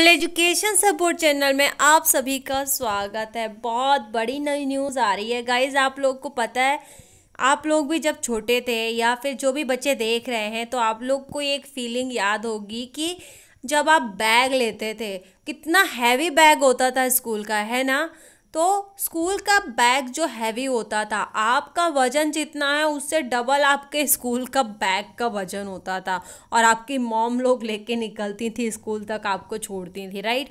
Full education support channel में आप सभी का स्वागत है। बहुत बड़ी नई न्यूज़ आ रही है गाइज। आप लोग को पता है, आप लोग भी जब छोटे थे या फिर जो भी बच्चे देख रहे हैं तो आप लोग को एक फीलिंग याद होगी कि जब आप बैग लेते थे, कितना हैवी बैग होता था स्कूल का, है ना। तो स्कूल का बैग जो हैवी होता था, आपका वजन जितना है उससे डबल आपके स्कूल का बैग का वजन होता था और आपकी मॉम लोग लेके निकलती थी स्कूल तक, आपको छोड़ती थी, राइट।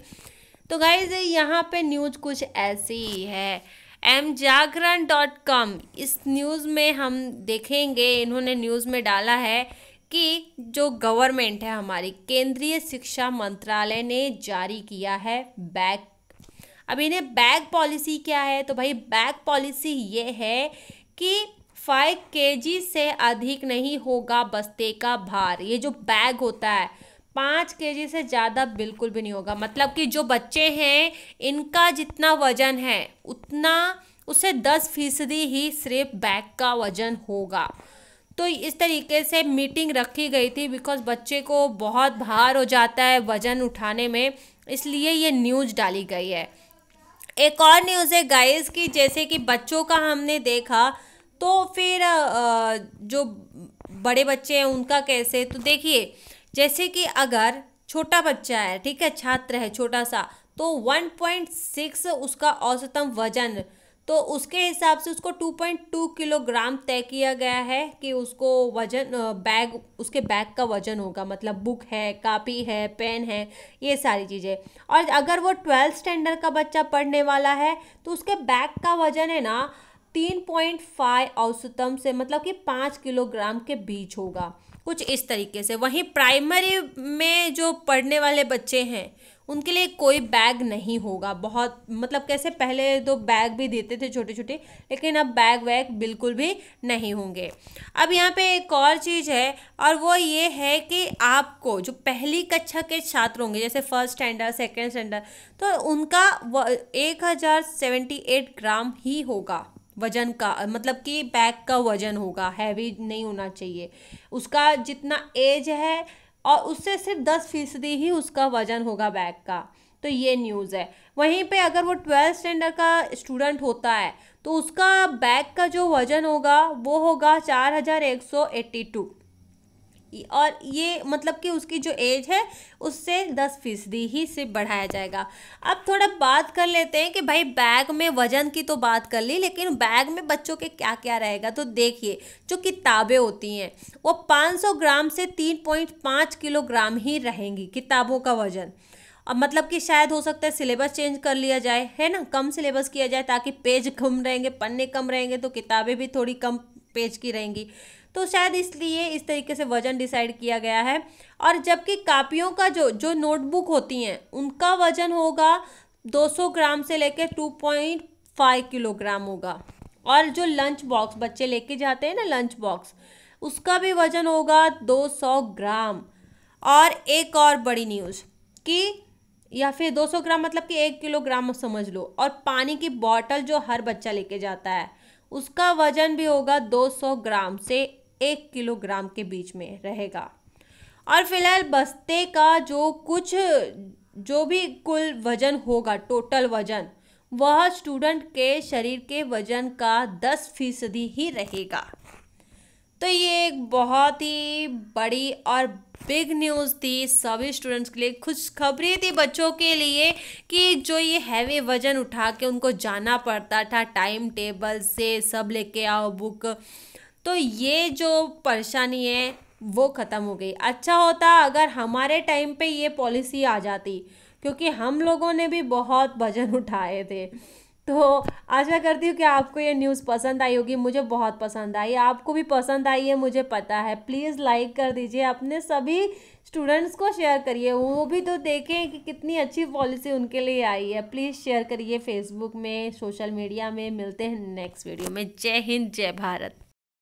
तो गाइज यहाँ पे न्यूज़ कुछ ऐसी ही है। mjagran.com, इस न्यूज़ में हम देखेंगे, इन्होंने न्यूज़ में डाला है कि जो गवर्नमेंट है हमारी, केंद्रीय शिक्षा मंत्रालय ने जारी किया है बैग। अब इन्हें बैग पॉलिसी क्या है, तो भाई बैग पॉलिसी ये है कि 5 kg से अधिक नहीं होगा बस्ते का भार। ये जो बैग होता है 5 kg से ज़्यादा बिल्कुल भी नहीं होगा। मतलब कि जो बच्चे हैं इनका जितना वजन है उतना, उससे 10% ही सिर्फ बैग का वजन होगा। तो इस तरीके से मीटिंग रखी गई थी, बिकॉज बच्चे को बहुत भार हो जाता है वजन उठाने में, इसलिए ये न्यूज़ डाली गई है। एक और न्यूज़ है गाइस कि जैसे कि बच्चों का हमने देखा, तो फिर जो बड़े बच्चे हैं उनका कैसे, तो देखिए जैसे कि अगर छोटा बच्चा है, ठीक है, छात्र है छोटा सा, तो 1.6 उसका औसतम वजन, तो उसके हिसाब से उसको 2.2 किलोग्राम तय किया गया है कि उसको वजन बैग, उसके बैग का वजन होगा। मतलब बुक है, कापी है, पेन है, ये सारी चीज़ें। और अगर वो 12th स्टैंडर्ड का बच्चा पढ़ने वाला है तो उसके बैग का वजन है ना 3.5 औसतम से, मतलब कि 5 किलोग्राम के बीच होगा, कुछ इस तरीके से। वहीं प्राइमरी में जो पढ़ने वाले बच्चे हैं उनके लिए कोई बैग नहीं होगा। बहुत मतलब कैसे, पहले तो बैग भी देते थे छोटे छोटे, लेकिन अब बैग वैग बिल्कुल भी नहीं होंगे। अब यहाँ पे एक और चीज़ है, और वो ये है कि आपको जो पहली कक्षा के छात्र होंगे, जैसे 1st स्टैंडर्ड 2nd स्टैंडर्ड, तो उनका 1078 ग्राम ही होगा वजन का, मतलब कि बैग का वजन होगा, हैवी नहीं होना चाहिए। उसका जितना एज है और उससे सिर्फ 10% ही उसका वजन होगा बैग का। तो ये न्यूज़ है। वहीं पे अगर वो 12th स्टैंडर्ड का स्टूडेंट होता है तो उसका बैग का जो वजन होगा वो होगा 4182, और ये मतलब कि उसकी जो एज है उससे 10% ही सिर्फ बढ़ाया जाएगा। अब थोड़ा बात कर लेते हैं कि भाई बैग में वजन की तो बात कर ली, लेकिन बैग में बच्चों के क्या क्या रहेगा। तो देखिए जो किताबें होती हैं वो 500 ग्राम से 3.5 किलोग्राम ही रहेंगी किताबों का वजन। अब मतलब कि शायद हो सकता है सिलेबस चेंज कर लिया जाए, है ना, कम सिलेबस किया जाए ताकि पेज कम रहेंगे, पन्ने कम रहेंगे, तो किताबें भी थोड़ी कम पेज की रहेंगी, तो शायद इसलिए इस तरीके से वजन डिसाइड किया गया है। और जबकि कापियों का जो नोटबुक होती हैं उनका वजन होगा 200 ग्राम से लेकर 2.5 किलोग्राम होगा। और जो लंच बॉक्स बच्चे लेके जाते हैं ना, लंच बॉक्स, उसका भी वजन होगा 200 ग्राम। और एक और बड़ी न्यूज़ कि, या फिर 200 ग्राम मतलब कि 1 किलोग्राम समझ लो। और पानी की बॉटल जो हर बच्चा लेके जाता है उसका वजन भी होगा 200 ग्राम से 1 किलोग्राम के बीच में रहेगा। और फिलहाल बस्ते का जो भी कुल वजन होगा, टोटल वजन, वह स्टूडेंट के शरीर के वजन का 10% ही रहेगा। तो ये एक बहुत ही बड़ी और बिग न्यूज़ थी सभी स्टूडेंट्स के लिए, खुशखबरी थी बच्चों के लिए कि जो ये हैवी वजन उठा के उनको जाना पड़ता था, टाइम टेबल से सब लेके आओ बुक, तो ये जो परेशानी है वो ख़त्म हो गई। अच्छा होता अगर हमारे टाइम पे ये पॉलिसी आ जाती, क्योंकि हम लोगों ने भी बहुत वजन उठाए थे। तो आशा करती हूँ कि आपको ये न्यूज़ पसंद आई होगी। मुझे बहुत पसंद आई, आपको भी पसंद आई है मुझे पता है। प्लीज़ लाइक कर दीजिए, अपने सभी स्टूडेंट्स को शेयर करिए, वो भी तो देखें कि कितनी अच्छी पॉलिसी उनके लिए आई है। प्लीज़ शेयर करिए फेसबुक में, सोशल मीडिया में। मिलते हैं नेक्स्ट वीडियो में। जय हिंद, जय भारत।